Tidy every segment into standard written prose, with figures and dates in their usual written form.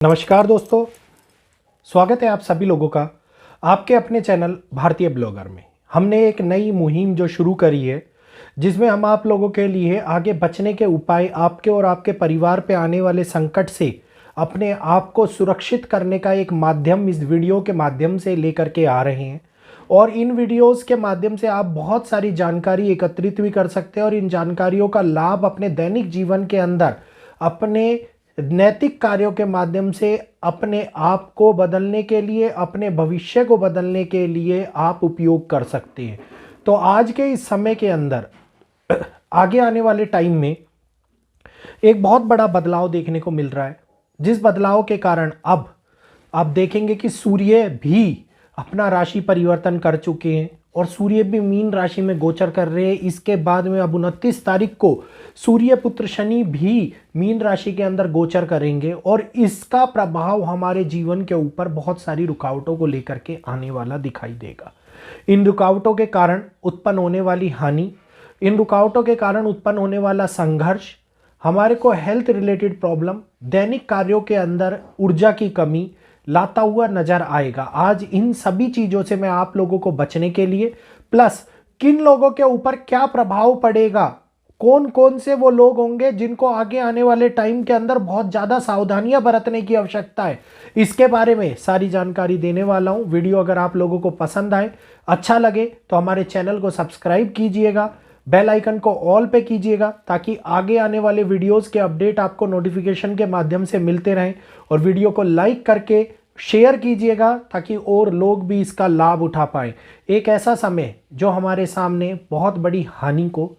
नमस्कार दोस्तों, स्वागत है आप सभी लोगों का आपके अपने चैनल भारतीय ब्लॉगर में। हमने एक नई मुहिम जो शुरू करी है जिसमें हम आप लोगों के लिए आगे बचने के उपाय, आपके और आपके परिवार पे आने वाले संकट से अपने आप को सुरक्षित करने का एक माध्यम इस वीडियो के माध्यम से लेकर के आ रहे हैं। और इन वीडियोस के माध्यम से आप बहुत सारी जानकारी एकत्रित भी कर सकते हैं और इन जानकारियों का लाभ अपने दैनिक जीवन के अंदर अपने नैतिक कार्यों के माध्यम से अपने आप को बदलने के लिए, अपने भविष्य को बदलने के लिए आप उपयोग कर सकते हैं। तो आज के इस समय के अंदर आगे आने वाले टाइम में एक बहुत बड़ा बदलाव देखने को मिल रहा है, जिस बदलाव के कारण अब आप देखेंगे कि सूर्य भी अपना राशि परिवर्तन कर चुके हैं और सूर्य भी मीन राशि में गोचर कर रहे हैं। इसके बाद में अब 29 तारीख को सूर्य पुत्र शनि भी मीन राशि के अंदर गोचर करेंगे और इसका प्रभाव हमारे जीवन के ऊपर बहुत सारी रुकावटों को लेकर के आने वाला दिखाई देगा। इन रुकावटों के कारण उत्पन्न होने वाली हानि, इन रुकावटों के कारण उत्पन्न होने वाला संघर्ष, हमारे को हेल्थ रिलेटेड प्रॉब्लम, दैनिक कार्यों के अंदर ऊर्जा की कमी लाता हुआ नजर आएगा। आज इन सभी चीजों से मैं आप लोगों को बचने के लिए, प्लस किन लोगों के ऊपर क्या प्रभाव पड़ेगा, कौन कौन से वो लोग होंगे जिनको आगे आने वाले टाइम के अंदर बहुत ज्यादा सावधानियां बरतने की आवश्यकता है, इसके बारे में सारी जानकारी देने वाला हूं। वीडियो अगर आप लोगों को पसंद आए, अच्छा लगे तो हमारे चैनल को सब्सक्राइब कीजिएगा, बेल आइकन को ऑल पे कीजिएगा ताकि आगे आने वाले वीडियोस के अपडेट आपको नोटिफिकेशन के माध्यम से मिलते रहें। और वीडियो को लाइक करके शेयर कीजिएगा ताकि और लोग भी इसका लाभ उठा पाएं। एक ऐसा समय जो हमारे सामने बहुत बड़ी हानि को,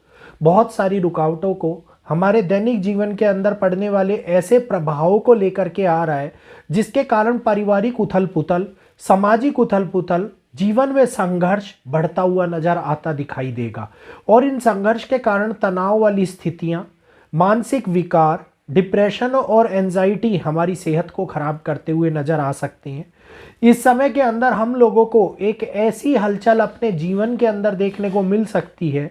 बहुत सारी रुकावटों को, हमारे दैनिक जीवन के अंदर पड़ने वाले ऐसे प्रभावों को लेकर के आ रहा है जिसके कारण पारिवारिक उथल पुथल, सामाजिक उथल पुथल, जीवन में संघर्ष बढ़ता हुआ नजर आता दिखाई देगा। और इन संघर्ष के कारण तनाव वाली स्थितियां, मानसिक विकार, डिप्रेशन और एंजाइटी हमारी सेहत को खराब करते हुए नजर आ सकते हैं। इस समय के अंदर हम लोगों को एक ऐसी हलचल अपने जीवन के अंदर देखने को मिल सकती है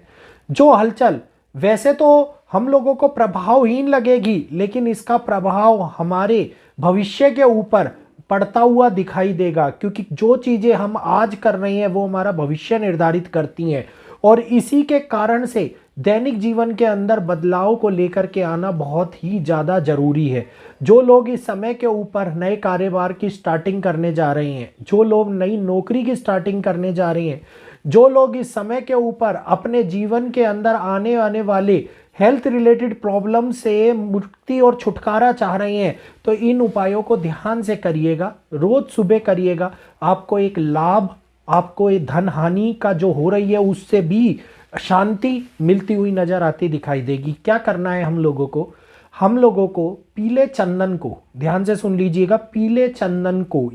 जो हलचल वैसे तो हम लोगों को प्रभावहीन लगेगी, लेकिन इसका प्रभाव हमारे भविष्य के ऊपर पड़ता हुआ दिखाई देगा, क्योंकि जो चीजें हम आज कर रहे हैं वो हमारा भविष्य निर्धारित करती हैं। और इसी के कारण से दैनिक जीवन के अंदर बदलाव को लेकर के आना बहुत ही ज़्यादा जरूरी है। जो लोग इस समय के ऊपर नए कारोबार की स्टार्टिंग करने जा रहे हैं, जो लोग नई नौकरी की स्टार्टिंग करने जा रहे हैं, जो लोग इस समय के ऊपर अपने जीवन के अंदर आने वाले हेल्थ रिलेटेड प्रॉब्लम से मुक्ति और छुटकारा चाह रहे हैं, तो इन उपायों को ध्यान से करिएगा, रोज सुबह करिएगा। आपको एक लाभ, आपको ये धन हानि का जो हो रही है उससे भी शांति मिलती हुई नजर आती दिखाई देगी। क्या करना है हम लोगों को पीले चंदन को, ध्यान से सुन लीजिएगा, पीले चंदन को,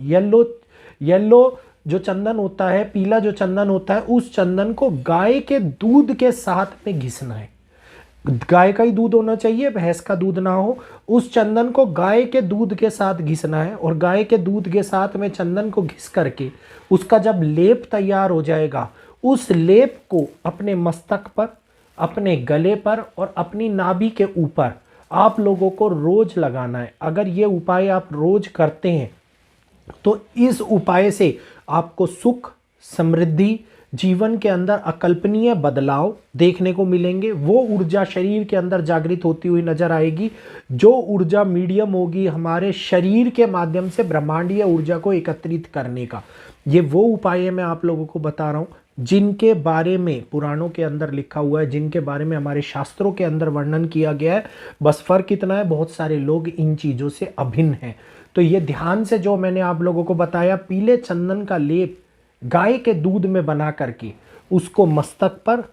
येलो जो चंदन होता है, पीला जो चंदन होता है, उस चंदन को गाय के दूध के साथ में घिसना है। गाय का ही दूध होना चाहिए, भैंस का दूध ना हो। उस चंदन को गाय के दूध के साथ घिसना है और गाय के दूध के साथ में चंदन को घिस करके उसका जब लेप तैयार हो जाएगा, उस लेप को अपने मस्तक पर, अपने गले पर और अपनी नाभि के ऊपर आप लोगों को रोज लगाना है। अगर ये उपाय आप रोज करते हैं तो इस उपाय से आपको सुख, समृद्धि, जीवन के अंदर अकल्पनीय बदलाव देखने को मिलेंगे। वो ऊर्जा शरीर के अंदर जागृत होती हुई नजर आएगी, जो ऊर्जा मीडियम होगी हमारे शरीर के माध्यम से ब्रह्मांडीय ऊर्जा को एकत्रित करने का। ये वो उपाय है मैं आप लोगों को बता रहा हूँ जिनके बारे में पुराणों के अंदर लिखा हुआ है, जिनके बारे में हमारे शास्त्रों के अंदर वर्णन किया गया है। बस फर्क इतना है, बहुत सारे लोग इन चीज़ों से अभिन्न हैं। तो ये ध्यान से जो मैंने आप लोगों को बताया, पीले चंदन का लेप गाय के दूध में बना करके उसको मस्तक पर,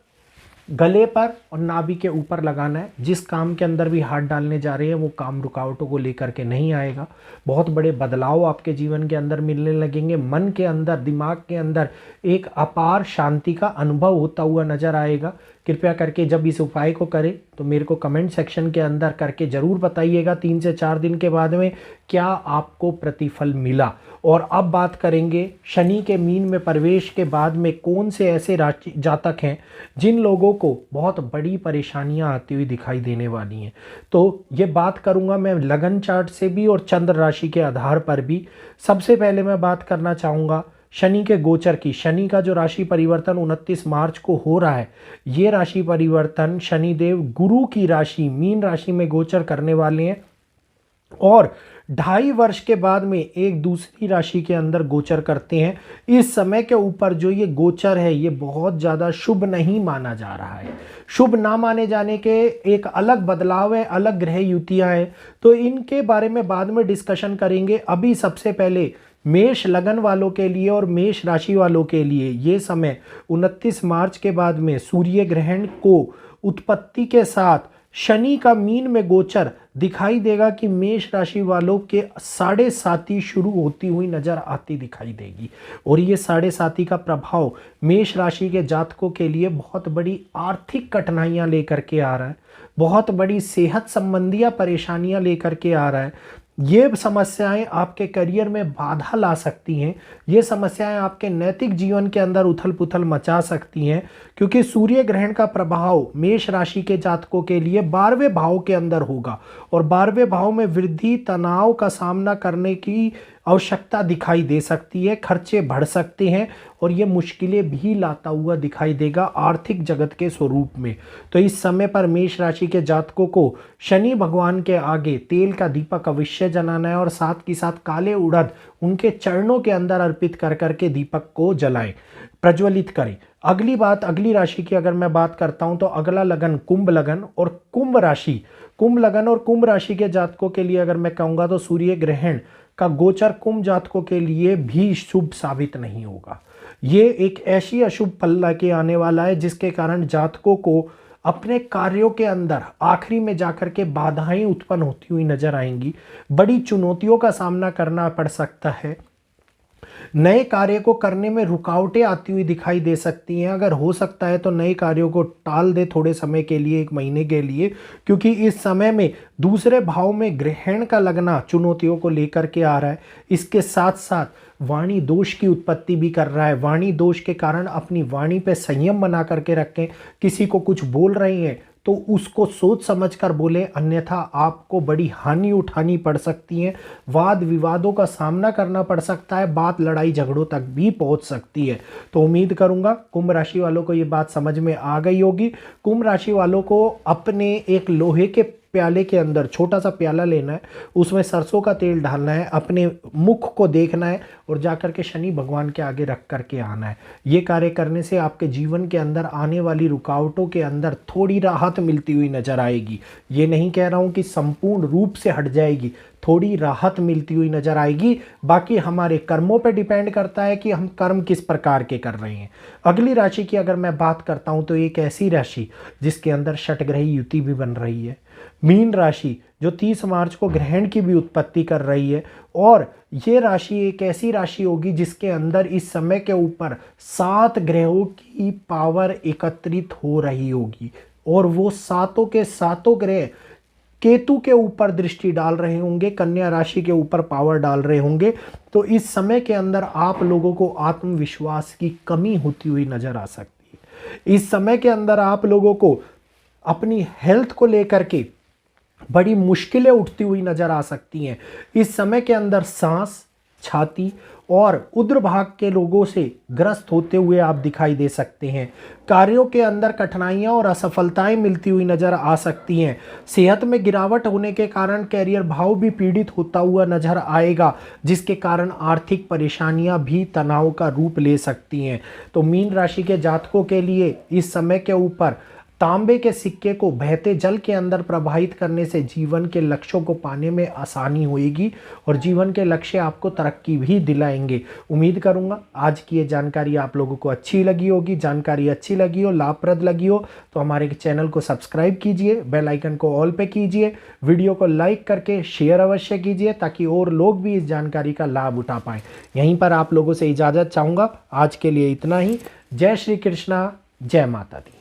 गले पर और नाभि के ऊपर लगाना है। जिस काम के अंदर भी हाथ डालने जा रहे हैं वो काम रुकावटों को लेकर के नहीं आएगा। बहुत बड़े बदलाव आपके जीवन के अंदर मिलने लगेंगे। मन के अंदर, दिमाग के अंदर एक अपार शांति का अनुभव होता हुआ नजर आएगा, कृपया करके जब इस उपाय को करें तो मेरे को कमेंट सेक्शन के अंदर करके ज़रूर बताइएगा 3 से 4 दिन के बाद में क्या आपको प्रतिफल मिला। और अब बात करेंगे शनि के मीन में प्रवेश के बाद में कौन से ऐसे राशि जातक हैं जिन लोगों को बहुत बड़ी परेशानियां आती हुई दिखाई देने वाली हैं। तो ये बात करूंगा मैं लगन चार्ट से भी और चंद्र राशि के आधार पर भी। सबसे पहले मैं बात करना चाहूँगा शनि के गोचर की। शनि का जो राशि परिवर्तन 29 मार्च को हो रहा है, ये राशि परिवर्तन शनिदेव गुरु की राशि मीन राशि में गोचर करने वाले हैं और 2.5 वर्ष के बाद में एक दूसरी राशि के अंदर गोचर करते हैं। इस समय के ऊपर जो ये गोचर है ये बहुत ज़्यादा शुभ नहीं माना जा रहा है। शुभ ना माने जाने के एक अलग बदलाव है, अलग ग्रह युतियाँ हैं, तो इनके बारे में बाद में डिस्कशन करेंगे। अभी सबसे पहले मेष लगन वालों के लिए और मेष राशि वालों के लिए ये समय 29 मार्च के बाद में सूर्य ग्रहण को उत्पत्ति के साथ शनि का मीन में गोचर दिखाई देगा कि मेष राशि वालों के 7.5 शुरू होती हुई नजर आती दिखाई देगी। और ये 7.5 का प्रभाव मेष राशि के जातकों के लिए बहुत बड़ी आर्थिक कठिनाइयां लेकर के आ रहा है, बहुत बड़ी सेहत संबंधी परेशानियां लेकर के आ रहा है। ये समस्याएं आपके करियर में बाधा ला सकती हैं, ये समस्याएं आपके नैतिक जीवन के अंदर उथल पुथल मचा सकती हैं, क्योंकि सूर्य ग्रहण का प्रभाव मेष राशि के जातकों के लिए 12वें भाव के अंदर होगा और 12वें भाव में वृद्धि तनाव का सामना करने की आवश्यकता दिखाई दे सकती है, खर्चे बढ़ सकते हैं और ये मुश्किलें भी लाता हुआ दिखाई देगा आर्थिक जगत के स्वरूप में। तो इस समय पर मेष राशि के जातकों को शनि भगवान के आगे तेल का दीपक अवश्य जलाना है और साथ ही साथ काले उड़द उनके चरणों के अंदर अर्पित कर करके दीपक को जलाएं, प्रज्वलित करें। अगली बात, अगली राशि की अगर मैं बात करता हूं तो अगला लगन कुंभ लगन और कुंभ राशि, कुंभ लगन और कुंभ राशि के जातकों के लिए अगर मैं कहूँगा तो सूर्य ग्रहण का गोचर कुंभ जातकों के लिए भी शुभ साबित नहीं होगा। ये एक ऐसी अशुभ पल लेके आने वाला है जिसके कारण जातकों को अपने कार्यों के अंदर आखिरी में जाकर के बाधाएं उत्पन्न होती हुई नजर आएंगी, बड़ी चुनौतियों का सामना करना पड़ सकता है, नए कार्य को करने में रुकावटें आती हुई दिखाई दे सकती हैं। अगर हो सकता है तो नए कार्यों को टाल दे थोड़े समय के लिए, 1 महीने के लिए, क्योंकि इस समय में दूसरे भाव में ग्रहण का लगना चुनौतियों को लेकर के आ रहा है। इसके साथ साथ वाणी दोष की उत्पत्ति भी कर रहा है। वाणी दोष के कारण अपनी वाणी पे संयम बना करके रखें। किसी को कुछ बोल रहे हैं तो उसको सोच समझ कर बोले, अन्यथा आपको बड़ी हानि उठानी पड़ सकती है, वाद विवादों का सामना करना पड़ सकता है, बात लड़ाई झगड़ों तक भी पहुंच सकती है। तो उम्मीद करूंगा कुंभ राशि वालों को ये बात समझ में आ गई होगी। कुंभ राशि वालों को अपने एक लोहे के प्याले के अंदर छोटा सा प्याला लेना है, उसमें सरसों का तेल डालना है, अपने मुख को देखना है और जाकर के शनि भगवान के आगे रख करके आना है। ये कार्य करने से आपके जीवन के अंदर आने वाली रुकावटों के अंदर थोड़ी राहत मिलती हुई नजर आएगी। ये नहीं कह रहा हूँ कि संपूर्ण रूप से हट जाएगी, थोड़ी राहत मिलती हुई नजर आएगी। बाकी हमारे कर्मों पर डिपेंड करता है कि हम कर्म किस प्रकार के कर रहे हैं। अगली राशि की अगर मैं बात करता हूं तो एक ऐसी राशि जिसके अंदर षटग्रही युति भी बन रही है, मीन राशि, जो 30 मार्च को ग्रहण की भी उत्पत्ति कर रही है। और ये राशि एक ऐसी राशि होगी जिसके अंदर इस समय के ऊपर 7 ग्रहों की पावर एकत्रित हो रही होगी और वो सातों के सातों ग्रह केतु के ऊपर दृष्टि डाल रहे होंगे, कन्या राशि के ऊपर पावर डाल रहे होंगे। तो इस समय के अंदर आप लोगों को आत्मविश्वास की कमी होती हुई नजर आ सकती है। इस समय के अंदर आप लोगों को अपनी हेल्थ को लेकर के बड़ी मुश्किलें उठती हुई नजर आ सकती हैं। इस समय के अंदर सांस, छाती और उदर भाग के रोगों से ग्रस्त होते हुए आप दिखाई दे सकते हैं। कार्यों के अंदर कठिनाइयां और असफलताएं मिलती हुई नजर आ सकती हैं। सेहत में गिरावट होने के कारण कैरियर भाव भी पीड़ित होता हुआ नजर आएगा, जिसके कारण आर्थिक परेशानियां भी तनाव का रूप ले सकती हैं। तो मीन राशि के जातकों के लिए इस समय के ऊपर तांबे के सिक्के को बहते जल के अंदर प्रवाहित करने से जीवन के लक्ष्यों को पाने में आसानी होगी और जीवन के लक्ष्य आपको तरक्की भी दिलाएंगे। उम्मीद करूंगा आज की ये जानकारी आप लोगों को अच्छी लगी होगी। जानकारी अच्छी लगी हो, लाभप्रद लगी हो तो हमारे चैनल को सब्सक्राइब कीजिए, बेल आइकन को ऑल पे कीजिए, वीडियो को लाइक करके शेयर अवश्य कीजिए ताकि और लोग भी इस जानकारी का लाभ उठा पाएं। यहीं पर आप लोगों से इजाज़त चाहूँगा। आज के लिए इतना ही। जय श्री कृष्णा, जय माता दी।